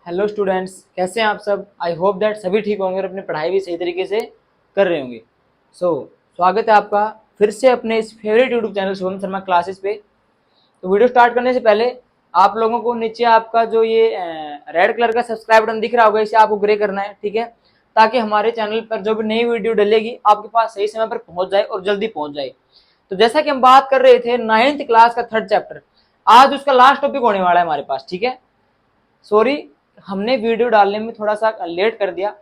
Hello students, कैसे हैं आप सब। आई होप दैट सभी ठीक होंगे और अपनी पढ़ाई भी सही तरीके से कर रहे होंगे। स्वागत है आपका फिर से अपने इस favourite YouTube channel Shubham Sharma classes पे। तो वीडियो स्टार्ट करने से पहले आप लोगों को नीचे आपका जो ये रेड कलर का सब्सक्राइब बटन दिख रहा होगा, इसे आपको ग्रे करना है, ठीक है, ताकि हमारे चैनल पर जो भी नई वीडियो डलेगी आपके पास सही समय पर पहुंच जाए और जल्दी पहुंच जाए। तो जैसा कि हम बात कर रहे थे 9th क्लास का 3rd चैप्टर, आज उसका लास्ट टॉपिक होने वाला है हमारे पास, ठीक है। सॉरी, हमने वीडियो डालने में थोड़ा सा लेट कर दिया,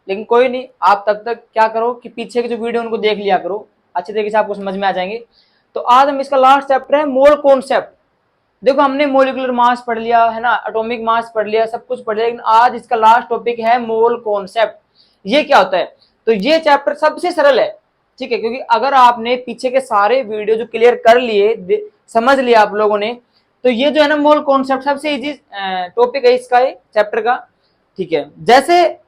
लेकिन कोई नहीं। आप तब तक क्या करो कि पीछे के जो वीडियो उनको देख लिया करो, अच्छे तरीके से आपको समझ में आ जाएंगे। तो आज हम इसका लास्ट चैप्टर है मोल कॉन्सेप्ट। देखो, हमने मोलिकुलर मास पढ़ लिया है ना, एटॉमिक मास पढ़ लिया, सब कुछ पढ़ लिया, लेकिन आज इसका लास्ट टॉपिक है मोल कॉन्सेप्ट। ये क्या होता है? तो ये चैप्टर सबसे सरल है, ठीक है, क्योंकि अगर आपने पीछे के सारे वीडियो जो क्लियर कर लिए, समझ लिया आप लोगों ने, तो ये जो है ना मोल कॉन्सेप्ट सबसे इजी टॉपिक है इसका, चैप्टर का, ठीक है। जैसे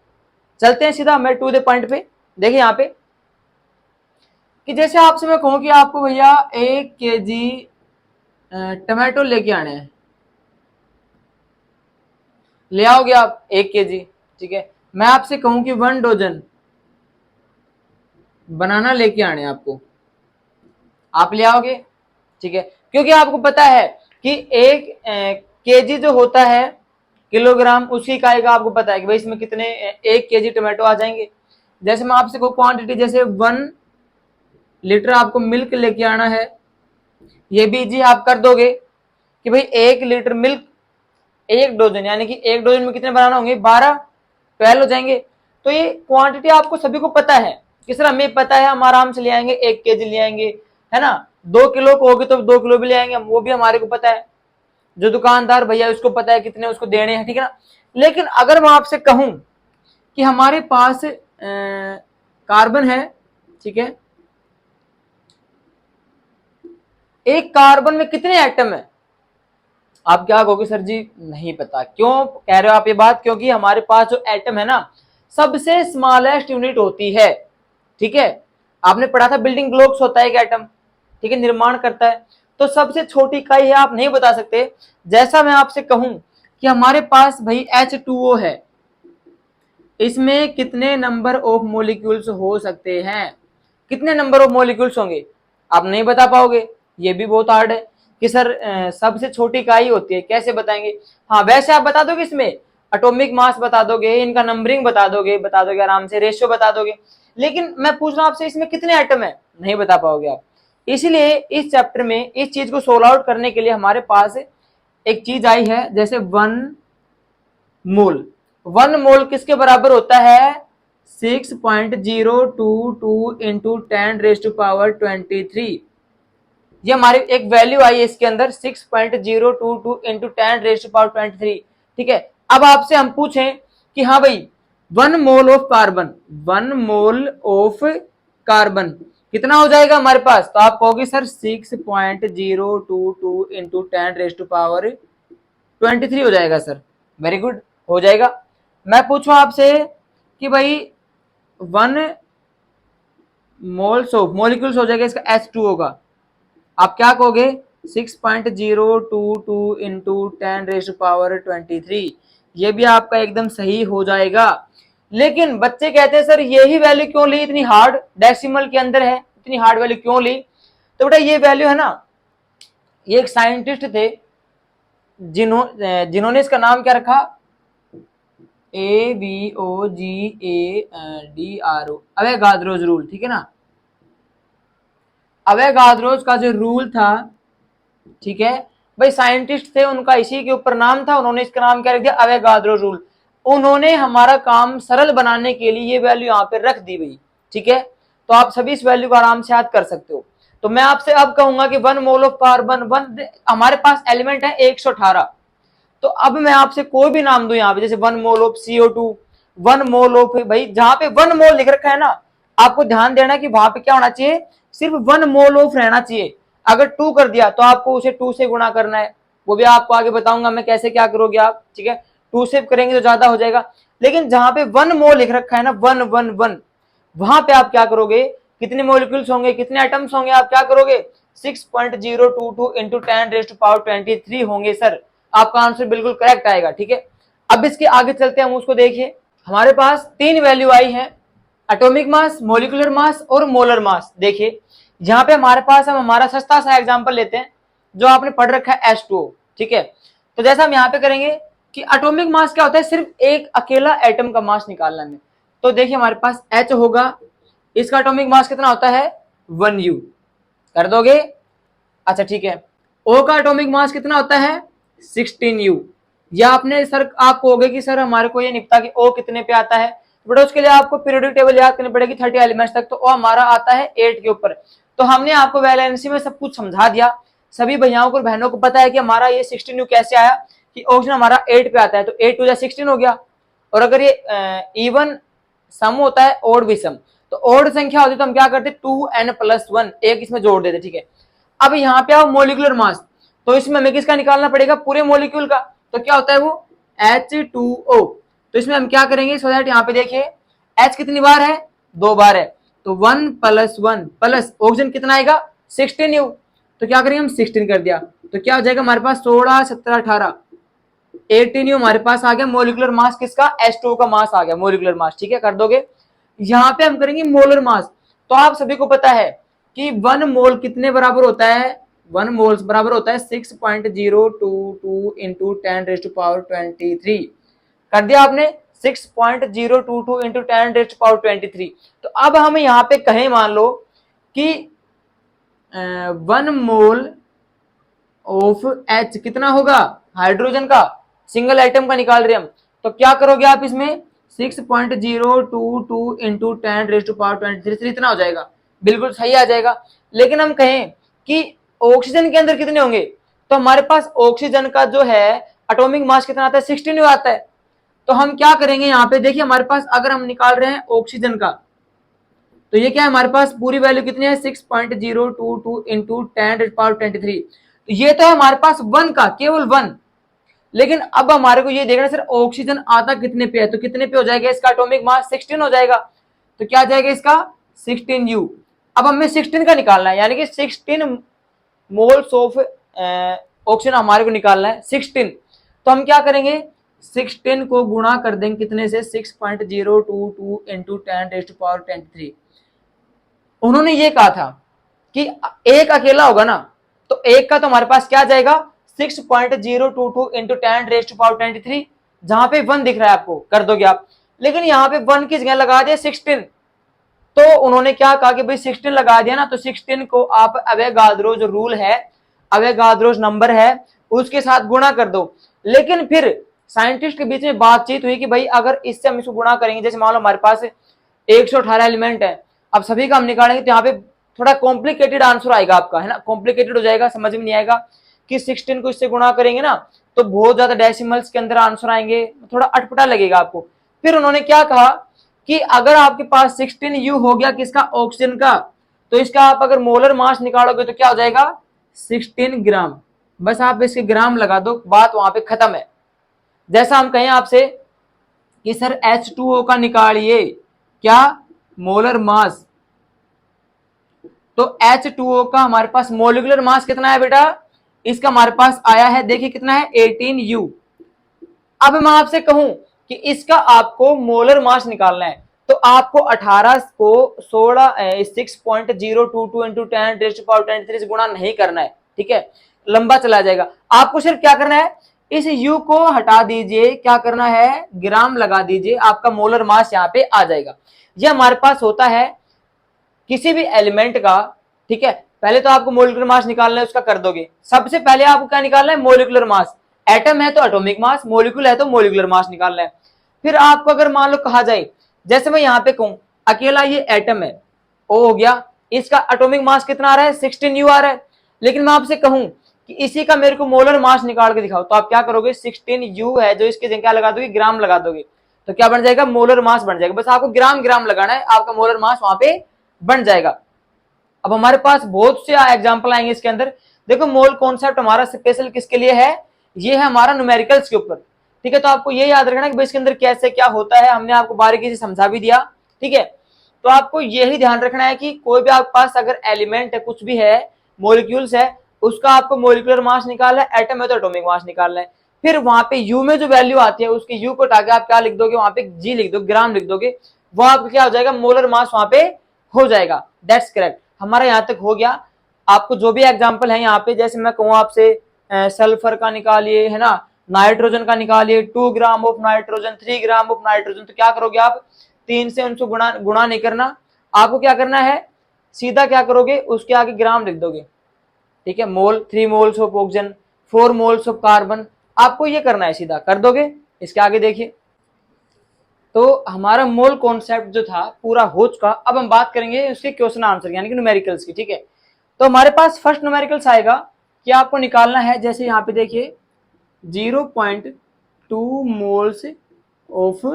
चलते हैं सीधा मैं टू द पॉइंट पे। देखिए यहाँ पे कि जैसे आपसे मैं कहूं कि आपको भैया 1 kg टमाटो लेके आने हैं, ले आओगे आप 1 kg, ठीक है। मैं आपसे कहूं कि 1 डजन बनाना लेके आने आपको, आप ले आओगे, ठीक है, क्योंकि आपको पता है कि 1 kg जो होता है किलोग्राम, उसकी इकाई का आपको पता है कि भाई इसमें कितने 1 kg टमाटो आ जाएंगे। जैसे मैं आपसे कोई क्वांटिटी, जैसे 1 लीटर आपको मिल्क लेके आना है, ये भी जी आप कर दोगे कि भाई 1 लीटर मिल्क 1 डजन, यानी कि 1 डजन में कितने बनाना होंगे, 12 हो जाएंगे। तो ये क्वांटिटी आपको सभी को पता है, किस तरह हमें पता है, हम आराम से ले आएंगे, 1 kg ले आएंगे, है ना। 2 किलो को होगी तो 2 किलो भी ले आएंगे, वो भी हमारे को पता है, जो दुकानदार भैया उसको पता है कितने उसको देने हैं, ठीक है ना। लेकिन अगर मैं आपसे कहूं कि हमारे पास कार्बन है, ठीक है, एक कार्बन में कितने एटम है, आप क्या कहोगे, सर जी नहीं पता। क्यों कह रहे हो आप ये बात? क्योंकि हमारे पास जो एटम है ना, सबसे स्मॉलेस्ट यूनिट होती है, ठीक है। आपने पढ़ा था बिल्डिंग ब्लॉक्स होता है एक एटम, ठीक है, निर्माण करता है। तो सबसे छोटी इकाई है, आप नहीं बता सकते। जैसा मैं आपसे कहूं कि हमारे पास भाई H2O है, इसमें कितने नंबर ऑफ मोलिक्यूल्स हो सकते हैं, कितने नंबर ऑफ मोलिक्यूल्स होंगे, आप नहीं बता पाओगे। ये भी बहुत हार्ड है कि सर सबसे छोटी इकाई होती है, कैसे बताएंगे। हाँ, वैसे आप बता दोगे, इसमें एटॉमिक मास बता दोगे, इनका नंबरिंग बता दोगे आराम से, रेशियो बता दोगे। लेकिन मैं पूछ रहा हूं आपसे, इसमें कितने एटम है, नहीं बता पाओगे आप। इसलिए इस चैप्टर में इस चीज को सोल्व आउट करने के लिए हमारे पास एक चीज आई है, जैसे 1 मोल किसके बराबर होता है, 6.022 इंटू 10⁻23। ये हमारी एक वैल्यू आई है इसके अंदर, 6.022 इंटू 10⁻23, ठीक है। अब आपसे हम पूछें कि हाँ भाई 1 मोल ऑफ कार्बन कितना हो जाएगा हमारे पास, तो आप कहोगे सर 6.022 इंटू 10⁻23 हो जाएगा सर। वेरी गुड, हो जाएगा। मैं पूछूं आपसे कि भाई 1 मोल्स ऑफ मॉलिक्यूल्स हो जाएगा इसका H2O का, आप क्या कहोगे, 6.022 इंटू 10⁻23। ये भी आपका एकदम सही हो जाएगा। लेकिन बच्चे कहते हैं सर यही वैल्यू क्यों ली, इतनी हार्ड, डेसिमल के अंदर है, इतनी हार्ड वैल्यू क्यों ली। तो बेटा ये वैल्यू है ना, ये एक साइंटिस्ट थे जिन्होंने इसका नाम क्या रखा, AVOGADRO, अवोगाद्रोज रूल, ठीक है ना। अवोगाद्रोज का जो रूल था, ठीक है भाई, साइंटिस्ट थे, उनका इसी के ऊपर नाम था, उन्होंने इसका नाम क्या रख दिया, अवोगाद्रो रूल। उन्होंने हमारा काम सरल बनाने के लिए ये वैल्यू यहाँ पे रख दी भाई, ठीक है। तो आप सभी इस वैल्यू को आराम से याद कर सकते हो। तो मैं आपसे अब कहूंगा कि 1 मोल ऑफ कार्बन, हमारे पास एलिमेंट है 118। तो अब मैं आपसे कोई भी नाम दूं यहाँ पे, जैसे 1 mole of CO2, 1 mole of, भाई जहां पे 1 मोल लिख रखा है ना, आपको ध्यान देना कि वहां पे क्या होना चाहिए, सिर्फ 1 मोल ऑफ रहना चाहिए। अगर 2 कर दिया तो आपको उसे 2 से गुणा करना है, वो भी आपको आगे बताऊंगा मैं कैसे क्या करोगे आप, ठीक है। 2 से करेंगे तो ज्यादा हो जाएगा। लेकिन जहां पे 1 मोल लिख रखा है ना, 1 वहां पे आप क्या करोगे, कितने मोलिक्यूल्स होंगे, कितने एटम्स होंगे, आप क्या करोगे, 6.022 इंटू 10⁻23 होंगे सर। आपका आंसर बिल्कुल करेक्ट आएगा, ठीक है। अब इसके आगे चलते हैं, हम उसको देखिए। हमारे पास तीन वैल्यू आई है, एटॉमिक मास, मोलिकुलर मास और मोलर मास। देखिए यहाँ पे हमारे पास, हम हमारा सस्ता सा एग्जांपल लेते हैं जो आपने पढ़ रखा है H2O, ठीक है। तो जैसा हम यहाँ पे करेंगे कि एटॉमिक मास क्या होता है, सिर्फ एक अकेला एटम का मास निकालना है। तो देखिए हमारे पास H होगा, इसका एटॉमिक मास कितना होता है 1U, कर दोगे? अच्छा ठीक है। O का एटॉमिक मास कितना होता है 16U। या आपने सर, आप कहोगे कि सर हमारे को ये नहीं पता कि O कितने पे आता है, बट उसके लिए आपको पीरियोडिक टेबल याद करनी पड़ेगी 30 एलिमेंट्स तक। तो O हमारा आता है 8 के ऊपर। तो हमने आपको वैलेंसी में सब कुछ समझा दिया, सभी भैयाओं को बहनों को पता है कि हमारा ये 16U कैसे आया, कि ऑक्सीजन हमारा 8 पे आता है, तो 8 टू 16 हो गया। और अगर ये इवन सम होता है, ओड भी सम, तो ओड संख्या होती है तो हम क्या करते 2n+1, एक इसमें जोड़ देते, ठीक है। अब यहाँ पे आओ मोलिकुलर मास, तो इसमें हमें किसका निकालना पड़ेगा, पूरे मोलिक्यूल का। तो क्या होता है वो H2O। तो इसमें हम क्या करेंगे, सो दैट यहाँ पे देखिए H कितनी बार है, 2 बार है, तो 1+1 प्लस ऑक्सीजन कितना आएगा 16U। तो क्या करेंगे हम 16 कर दिया, तो क्या हो जाएगा हमारे पास 16, 17, 18, 18U हमारे पास आ गया। मोलिकुलर मास किसका, H2O का मास आ गया, मोलिकुलर मास, ठीक है, कर दोगे। यहाँ पे हम करेंगे मोलर मास। तो आप सभी को पता है कि 1 मोल कितने बराबर होता है, 1 मोल्स बराबर होता है 6.022 इंटू 10⁻23। कर दिया आपने 6.022 इंटू 10⁻23। तो अब हम यहाँ पे कहें, मान लो कि 1 मोल ऑफ H कितना होगा, हाइड्रोजन का, सिंगल आइटम का निकाल रहे हम। तो क्या करोगे आप इसमें 6.022 इंटू 10⁻23 इतना हो जाएगा, बिल्कुल सही आ जाएगा। लेकिन हम कहें कि ऑक्सीजन के अंदर कितने होंगे, तो हमारे पास ऑक्सीजन का जो है एटॉमिक मास कितना आता है 16 आता है। तो हम क्या करेंगे यहाँ पे, देखिए हमारे पास अगर हम निकाल रहे हैं ऑक्सीजन का, तो ये क्या है हमारे पास पूरी वैल्यू कितनी है 6.022 इंटू 10⁻23। तो ये तो है हमारे पास 1 का, केवल 1। लेकिन अब हमारे को ये देखना सर ऑक्सीजन आता कितने पे है, तो कितने पे हो जाएगा इसका एटॉमिक मास 16 हो जाएगा। तो क्या जाएगा इसका 16U। अब हमें 16 का निकालना है, यानी कि 16 मोल्स ऑफ ऑक्सीजन हमारे को निकालना है 16। तो हम क्या करेंगे 16 को गुणा कर देंगे कितने से 6.022 इंटू 10⁻23। उन्होंने ये कहा था कि एक अकेला होगा ना, तो एक का तो हमारे पास क्या जाएगा 6.022 इंटू 10⁻23, जहां पे 1 दिख रहा है आपको, कर दोगे आप। लेकिन यहाँ पे 1 की जगह लगा दिया 16। तो उन्होंने क्या कहा कि भाई 16 लगा दिया ना, तो 16 को आप अवोगाद्रो जो रूल है, अवोगाद्रो नंबर है, उसके साथ गुणा कर दो। लेकिन फिर साइंटिस्ट के बीच में बातचीत हुई कि भाई अगर इससे हम इसको गुणा करेंगे, जैसे मान लो हमारे पास 118 एलिमेंट है, अब सभी का हम निकालेंगे तो यहाँ पे थोड़ा कॉम्प्लिकेटेड आंसर आएगा आपका, है ना, कॉम्प्लिकेटेड हो जाएगा, समझ में नहीं आएगा कि 16 को इससे गुणा करेंगे ना तो बहुत ज्यादा डेसिमल्स के अंदर आंसर आएंगे, थोड़ा अटपटा लगेगा आपको। फिर उन्होंने क्या कहा कि अगर आपके पास 16U हो गया किसका, ऑक्सीजन का, तो इसका आप अगर मोलर मास निकालोगे तो क्या हो जाएगा 16 ग्राम। बस आप इसके ग्राम लगा दो, बात वहां पे खत्म है। जैसा हम कहें आपसे कि सर H2O का निकालिए क्या, मोलर मास, तो H2O का हमारे पास मोलिकुलर मास कितना है बेटा, इसका हमारे पास आया है, देखिए कितना है 18U। अब मैं आपसे कहूं कि इसका आपको मोलर मास निकालना है, तो आपको 18 को 6.022 इंटू 10⁻23 गुणा नहीं करना है, ठीक है, लंबा चला जाएगा। आपको सिर्फ क्या करना है, इस U को हटा दीजिए, क्या करना है ग्राम लगा दीजिए, आपका मोलर मास यहाँ पे आ जाएगा। ये हमारे पास होता है किसी भी एलिमेंट का, ठीक है। पहले तो आपको मोलिकुलर मास निकालना है, उसका कर दोगे। सबसे पहले आपको क्या निकालना है, मोलिकुलर मास। एटम है तो एटॉमिक मास, मोलिक्यूल है तो मोलिकुलर मास निकालना है। फिर आपको अगर मान लो कहा जाए, जैसे मैं यहाँ पे कहूं अकेला ये एटम है, ओ हो गया, इसका एटॉमिक मास कितना आ रहा है 16U आ रहा है। लेकिन मैं आपसे कहूं कि इसी का मेरे को मोलर मास निकाल के दिखाओ, तो आप क्या करोगे 16U है जो इसके जगह क्या लगा दोगे, ग्राम लगा दोगे, तो क्या बन जाएगा मोलर मास बन जाएगा। बस आपको ग्राम ग्राम लगाना है, आपका मोलर मास वहां पे बन जाएगा। अब हमारे पास बहुत से एग्जांपल आएंगे इसके अंदर। देखो मोल कॉन्सेप्ट हमारा स्पेशल किसके लिए है, ये है हमारा न्यूमेरिकल्स के ऊपर, ठीक है। तो आपको ये याद रखना कि भाई इसके अंदर कैसे क्या होता है, हमने आपको बारीकी से समझा भी दिया, ठीक है। तो आपको यही ध्यान रखना है कि कोई भी आपके पास अगर एलिमेंट है, कुछ भी है, मॉलिक्यूल्स है, उसका आपको मोलिकुलर मास निकालना है, एटम है तो एटॉमिक मास निकालना है। फिर वहां पे यू में जो वैल्यू आती है उसकी यू को हटा के आप क्या लिख दोगे, वहां पे जी लिख दो, ग्राम लिख दोगे, वो आपका क्या हो जाएगा, मोलर मास वहां पे हो जाएगा। दैट्स करेक्ट, हमारा यहां तक हो गया। आपको जो भी एग्जांपल है यहाँ पे, जैसे मैं कहूँ आपसे सल्फर का निकालिए, है ना, नाइट्रोजन का निकालिए, 2 gram of nitrogen, 3 gram of nitrogen, तो क्या करोगे आप, 3 से उनको गुणा नहीं करना, आपको क्या करना है, सीधा क्या करोगे, उसके आगे ग्राम लिख दोगे, ठीक है, मोल, 3 moles of oxygen, 4 moles of carbon, आपको ये करना है, सीधा कर दोगे। इसके आगे देखिए, तो हमारा मोल कॉन्सेप्ट जो था पूरा हो चुका। अब हम बात करेंगे उसके क्वेश्चन आंसर यानी कि न्यूमेरिकल्स की, ठीक है। तो हमारे पास फर्स्ट न्यूमेरिकल्स आएगा कि आपको निकालना है, जैसे यहाँ पे देखिए 0.2 moles of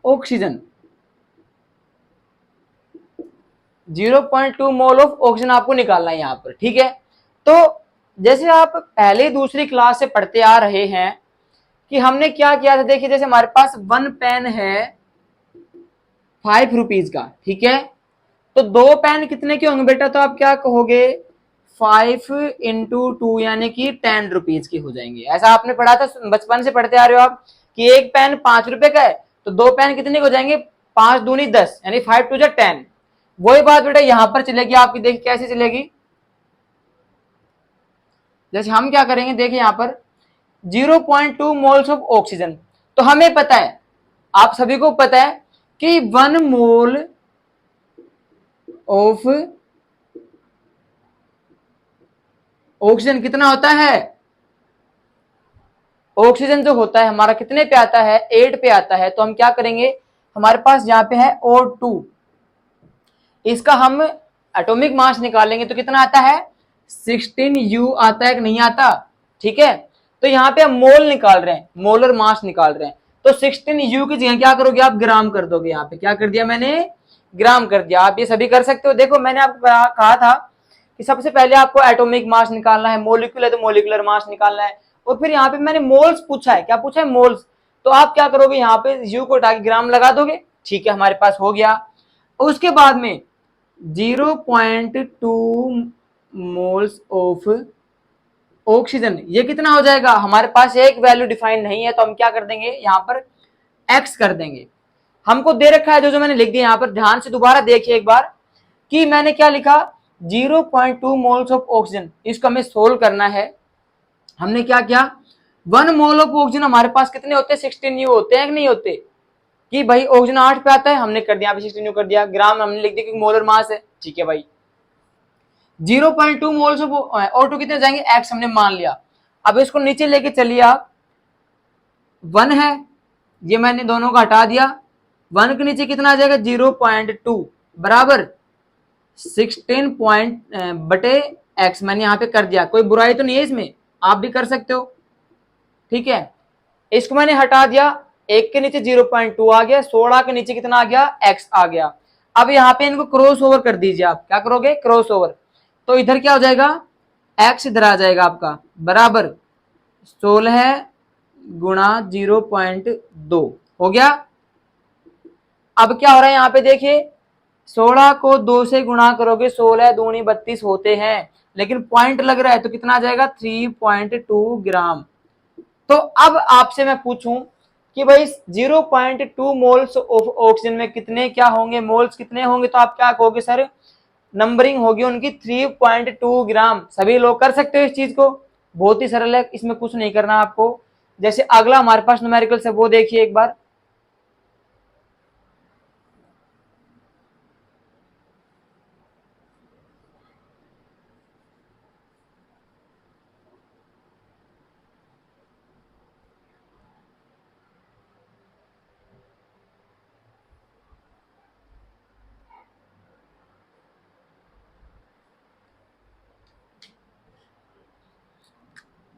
oxygen, 0.2 mole of oxygen आपको निकालना है यहाँ पर, ठीक है। तो जैसे आप पहले दूसरी क्लास से पढ़ते आ रहे हैं कि हमने क्या किया था, देखिए जैसे हमारे पास 1 पेन है 5 रुपीज का, ठीक है, तो 2 पेन कितने के होंगे बेटा, तो आप क्या कहोगे, 5 इंटू 2 यानी कि 10 रुपीज की हो जाएंगे। ऐसा आपने पढ़ा था, बचपन से पढ़ते आ रहे हो आप कि एक पेन 5 रुपए का है, तो 2 पेन कितने के हो जाएंगे, 5 दूनी 10 यानी 5 टू 10। वही बात बेटा यहां पर चलेगी आपकी, देखिए कैसे चलेगी, जैसे हम क्या करेंगे, देखिए यहां पर 0.2 मोल्स ऑफ ऑक्सीजन, तो हमें पता है, आप सभी को पता है कि 1 मोल ऑफ ऑक्सीजन कितना होता है, ऑक्सीजन जो होता है हमारा कितने पे आता है, 8 पे आता है। तो हम क्या करेंगे, हमारे पास यहाँ पे है O2, इसका हम एटॉमिक मास निकालेंगे तो कितना आता है, 16U आता है कि नहीं आता, ठीक है। तो यहाँ पे हम मोल निकाल रहे हैं, मोलर मास निकाल रहे हैं, तो 16U की जगह क्या करोगे आप, ग्राम कर दोगे। यहाँ पे क्या कर दिया मैंने, ग्राम कर दिया। आप ये सभी कर सकते हो। देखो मैंने आपको कहा था कि सबसे पहले आपको एटॉमिक मास निकालना है, मोलिक्यूल है तो मोलिकुलर मास निकालना है, और फिर यहाँ पे मैंने मोल्स पूछा है, क्या पूछा है, मोल्स, तो आप क्या करोगे, यहाँ पे यू को हटा के ग्राम लगा दोगे, ठीक है, हमारे पास हो गया। उसके बाद में 0.2 मोल्स ऑफ ऑक्सीजन, ये कितना हो जाएगा, हमारे पास एक वैल्यू डिफाइन नहीं है, तो हम क्या कर देंगे, यहाँ पर एक्स कर देंगे। हमको दे रखा है जो जो मैंने लिख दिया यहाँ पर, ध्यान से दोबारा देखिए एक बार कि मैंने क्या लिखा, 0.2 मोल्स ऑफ ऑक्सीजन, इसको हमें सोल्व करना है। हमने क्या किया, 1 मोल ऑफ ऑक्सीजन हमारे पास कितने होते हैं, 16U होते हैं कि नहीं होते, कि भाई ऑक्सीजन 8 पे आता है, हमने कर दिया 16U कर दिया, ग्राम हमने लिख दिया क्योंकि मोलर मास है, ठीक है भाई। 0.2 मोल्स ऑफ O2 कितने जाएंगे, एक्स हमने मान लिया। अब इसको नीचे लेके चलिए आप, 1 है, ये मैंने दोनों को हटा दिया, 1 के नीचे कितना आ जाएगा, 0.2 बराबर 16 बटे एक्स मैंने यहाँ पे कर दिया। कोई बुराई तो नहीं है इसमें, आप भी कर सकते हो, ठीक है। इसको मैंने हटा दिया, 1 के नीचे 0.2 आ गया, 16 के नीचे कितना आ गया, एक्स आ गया। अब यहाँ पे इनको क्रॉस ओवर कर दीजिए, आप क्या करोगे, क्रॉस ओवर, तो इधर क्या हो जाएगा, एक्स इधर आ जाएगा आपका, बराबर 16 गुणा 0.2 हो गया। अब क्या हो रहा है यहाँ पे देखिए, 16 को 2 से गुणा करोगे, 16 दूनी 32 होते हैं, लेकिन पॉइंट लग रहा है तो कितना आ जाएगा, 3.2 ग्राम। तो अब आपसे मैं पूछूं कि भाई 0.2 मोल्स ऑफ ऑक्सीजन में कितने क्या होंगे, मोल्स कितने होंगे, तो आप क्या कहोगे, सर नंबरिंग होगी उनकी 3.2 ग्राम। सभी लोग कर सकते हो इस चीज को, बहुत ही सरल है, इसमें कुछ नहीं करना आपको। जैसे अगला हमारे पास न्यूमेरिकल्स है, वो देखिए एक बार,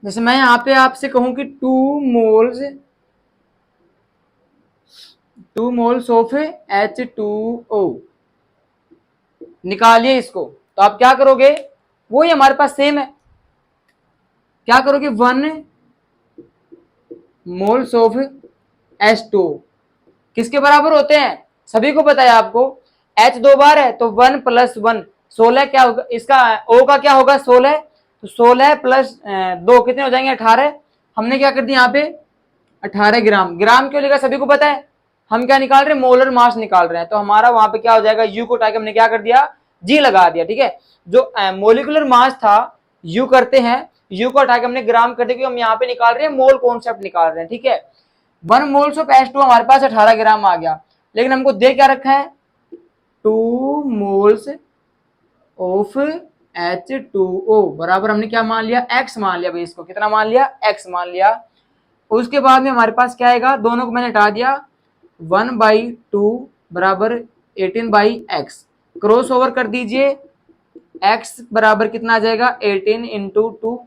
जैसे मैं यहाँ पे आपसे कहूं कि 2 मोल्स ऑफ H2O निकालिए इसको, तो आप क्या करोगे, वो ही हमारे पास सेम है, क्या करोगे, 1 मोल्स ऑफ H2O किसके बराबर होते हैं, सभी को पता है आपको, H 2 बार है तो 1 + 1 16 क्या होगा, इसका O का क्या होगा, 16, तो 16 + 2 कितने हो जाएंगे, 18, हमने क्या कर दिया यहाँ पे 18 ग्राम। ग्राम क्यों लिखा सभी को पता है, हम क्या निकाल रहे हैं, मोलर मास निकाल रहे हैं। तो हमारा वहां पे क्या हो जाएगा, यू को उठा के हमने क्या कर दिया, जी लगा दिया। ठीक है, जो मोलिकुलर मास था यू करते हैं, यू को हटा के हमने ग्राम कर दिया, हम यहाँ पे निकाल रहे हैं मोल कॉन्सेप्ट निकाल रहे हैं। ठीक है, 1 मोल्स ऑफ H2 हमारे पास 18 ग्राम आ गया, लेकिन हमको दे क्या रखा है, 2 मोल्स ऑफ H2O बराबर हमने क्या मान लिया, x मान लिया भाई, इसको कितना मान लिया, x मान लिया। उसके बाद में हमारे पास क्या आएगा, दोनों को मैंने हटा दिया, 1/2 बराबर 18/x, क्रॉस ओवर कर दीजिए, x बराबर कितना आ जाएगा, 18 इंटू 2,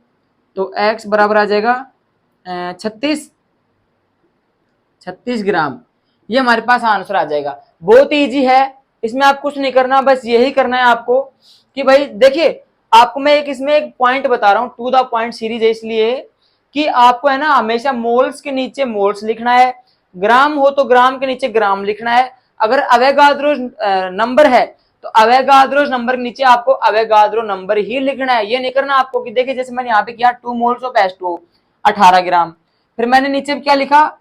तो x बराबर आ जाएगा 36 ग्राम। ये हमारे पास आंसर आ जाएगा। बहुत इजी है, इसमें आप कुछ नहीं करना, बस यही करना है आपको कि भाई देखिए, आपको मैं इसमें एक पॉइंट बता रहा हूँ, टू द पॉइंट सीरीज है, इसलिए कि आपको है ना हमेशा मोल्स के नीचे मोल्स लिखना है, ग्राम हो तो ग्राम के नीचे ग्राम लिखना है। अगर अवोगाद्रो नंबर है तो अवोगाद्रो नंबर के नीचे आपको अवोगाद्रो नंबर ही लिखना है। ये नहीं करना आपको कि देखिए जैसे मैंने यहाँ पे किया 2 मोल्स ऑफ H2O 18 ग्राम, फिर मैंने नीचे क्या लिखा,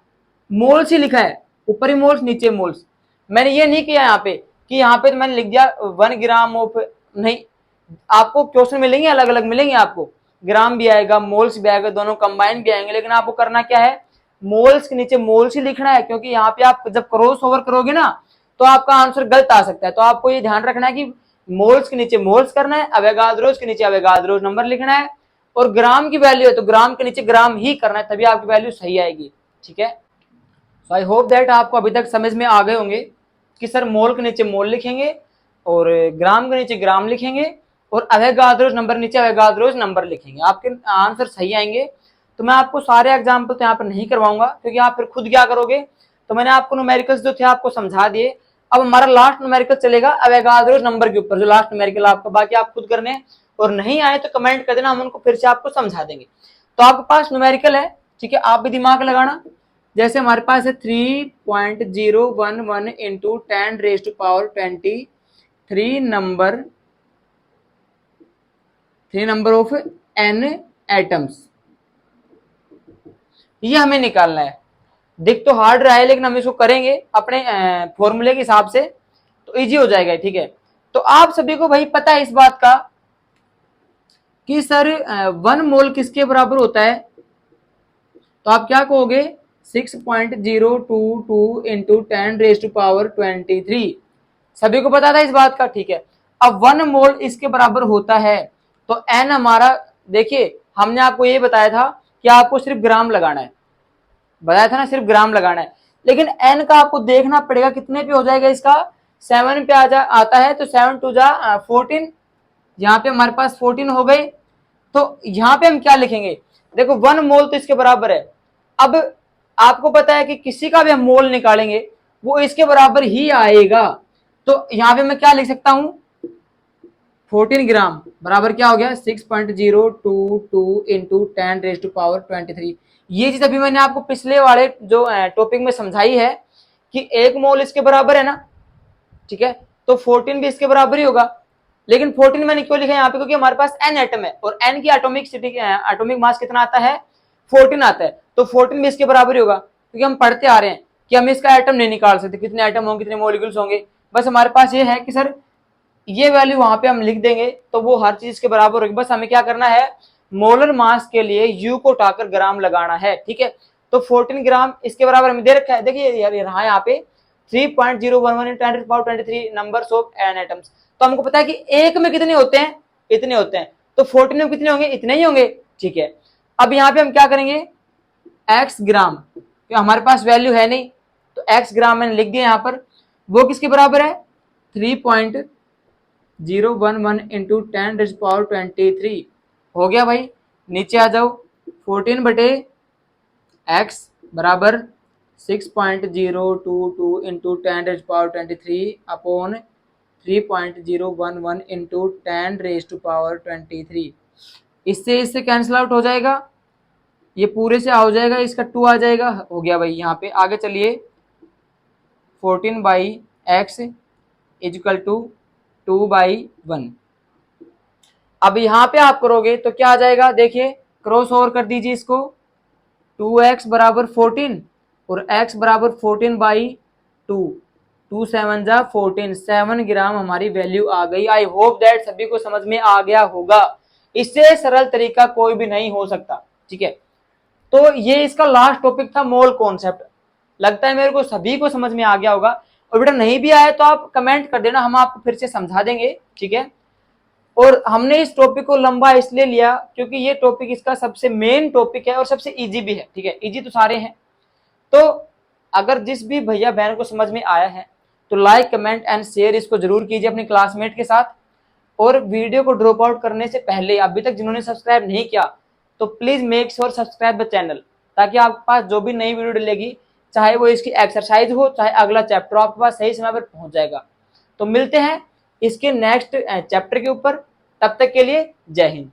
मोल्स ही लिखा है, ऊपर ही मोल्स नीचे मोल्स। मैंने ये नहीं किया यहाँ पे कि यहाँ पे तो मैंने लिख दिया 1 ग्राम ऑफ, नहीं, आपको क्वेश्चन मिलेंगे अलग अलग मिलेंगे, आपको ग्राम भी आएगा मोल्स भी आएगा, दोनों कंबाइन भी आएंगे, लेकिन आपको करना क्या है, मोल्स के नीचे मोल्स ही लिखना है, क्योंकि यहाँ पे आप जब क्रॉस ओवर करोगे ना तो आपका आंसर गलत आ सकता है। तो आपको ये ध्यान रखना है कि मोल्स के नीचे मोल्स करना है, अवोगाद्रोस के नीचे अवोगाद्रोस नंबर लिखना है, और ग्राम की वैल्यू है तो ग्राम के नीचे ग्राम ही करना है, तभी आपकी वैल्यू सही आएगी। ठीक है, सो आई होप दैट आपको अभी तक समझ में आ गए होंगे कि सर मोल के नीचे मोल लिखेंगे और ग्राम के नीचे ग्राम लिखेंगे और अवोगाद्रोस नंबर नीचे अवोगाद्रोस नंबर लिखेंगे, आपके आंसर सही आएंगे। तो मैं आपको सारे एग्जाम्पल तो यहाँ पर नहीं करवाऊंगा, क्योंकि आप फिर खुद क्या करोगे। तो मैंने आपको न्यूमेरिकल्स जो थे आपको समझा दिए, अब हमारा लास्ट न्यूमेरिकल चलेगा अवोगाद्रोस नंबर के ऊपर, जो लास्ट न्यूमेरिकल आपका, बाकी आप खुद करने, और नहीं आए तो कमेंट कर देना, हम उनको फिर से आपको समझा देंगे। तो आपके पास न्यूमेरिकल है, ठीक है, आप भी दिमाग लगाना। जैसे हमारे पास है 3.011 into 10⁻23 number of n atoms, ये हमें निकालना है। दिख तो हार्ड रहा है, लेकिन हम इसको करेंगे अपने फॉर्मूले के हिसाब से तो इजी हो जाएगा। ठीक है, तो आप सभी को भाई पता है इस बात का कि सर 1 मोल किसके बराबर होता है, तो आप क्या कहोगे, 6.022 इंटू 10⁻23, सभी को पता था इस बात का। ठीक है, अब 1 मोल इसके बराबर होता है तो n हमारा, देखिए हमने आपको ये बताया था कि आपको सिर्फ ग्राम लगाना है, बताया था ना, सिर्फ ग्राम लगाना है, लेकिन n का आपको देखना पड़ेगा कितने पे हो जाएगा, इसका 7 पे आता है, तो 7 2 जा 14, यहाँ पे हमारे पास 14 हो गए। तो यहाँ पे हम क्या लिखेंगे, देखो 1 मोल तो इसके बराबर है। अब आपको पता है कि किसी का भी हम मोल निकालेंगे वो इसके बराबर ही आएगा, तो यहाँ पे मैं क्या लिख सकता हूं, 14 ग्राम बराबर क्या हो गया, 6.022 इंटू 10⁻23। ये चीज अभी मैंने आपको पिछले वाले जो टॉपिक में समझाई है कि 1 मोल इसके बराबर है ना, ठीक है, तो 14 भी इसके बराबर ही होगा। लेकिन 14 मैंने क्यों लिखा है यहाँ पे, क्योंकि हमारे पास n एटम है और n की एटॉमिक मास कितना आता है, 14 आता है, तो 14 भी इसके बराबर ही होगा, क्योंकि हम पढ़ते आ रहे हैं कि हम इसका एटम नहीं निकाल सकते, कितने एटम होंगे कितने मॉलिक्यूल्स होंगे, बस हमारे पास ये है कि सर ये वैल्यू वहां पे हम लिख देंगे तो वो हर चीज के बराबर होगी। बस हमें क्या करना है, मोलर मास के लिए यू को उठाकर ग्राम लगाना है। ठीक है, तो 14 ग्राम इसके बराबर हमें दे रखा है, देखिए यहाँ पे 3.011 × 10⁻23 नंबर्स ऑफ एन एटम्स। तो हमको पता है कि एक में कितने होते हैं, इतने होते हैं, तो 14 में कितने होंगे, इतने ही होंगे। ठीक है, अब यहाँ पे हम क्या करेंगे, एक्स ग्राम, तो हमारे पास वैल्यू है नहीं, तो एक्स ग्राम मैंने लिख दिया यहाँ पर, वो किसके बराबर है, 3.011 इंटू 10⁻23 हो गया भाई। नीचे आ जाओ, 14 बटे एक्स बराबर 6.022 इंटू 10⁻23 अपॉन 3.011 इंटू 10⁻23, इससे कैंसिल आउट हो जाएगा, ये पूरे से हो जाएगा, इसका 2 आ जाएगा, हो गया भाई। यहाँ पे आगे चलिए, 14/x इजिकल टू 2/1। अब यहाँ पे आप करोगे तो क्या आ जाएगा, देखिए क्रॉस ओवर कर दीजिए इसको, 2x बराबर 14 और x बराबर 14/2, 2 7 जा 14, 7 ग्राम हमारी वैल्यू आ गई। आई होप दैट सभी को समझ में आ गया होगा। इससे सरल तरीका कोई भी नहीं हो सकता, ठीक है। तो ये इसका लास्ट टॉपिक था, मोल कॉन्सेप्ट। लगता है मेरे को सभी को समझ में आ गया होगा, और बेटा नहीं भी आया तो आप कमेंट कर देना, हम आपको फिर से समझा देंगे, ठीक है। और हमने इस टॉपिक को लंबा इसलिए लिया क्योंकि ये टॉपिक इसका सबसे मेन टॉपिक है और सबसे इजी भी है, ठीक है। इजी तो सारे हैं। तो अगर जिस भी भैया बहन को समझ में आया है तो लाइक कमेंट एंड शेयर इसको जरूर कीजिए अपने क्लासमेट के साथ। और वीडियो को ड्रॉप आउट करने से पहले अभी तक जिन्होंने सब्सक्राइब नहीं किया तो please make sure subscribe the channel, ताकि आपके पास जो भी नई वीडियो डलेगी, चाहे वो इसकी एक्सरसाइज हो चाहे अगला चैप्टर, आपके पास सही समय पर पहुंच जाएगा। तो मिलते हैं इसके नेक्स्ट चैप्टर के ऊपर, तब तक के लिए जय हिंद।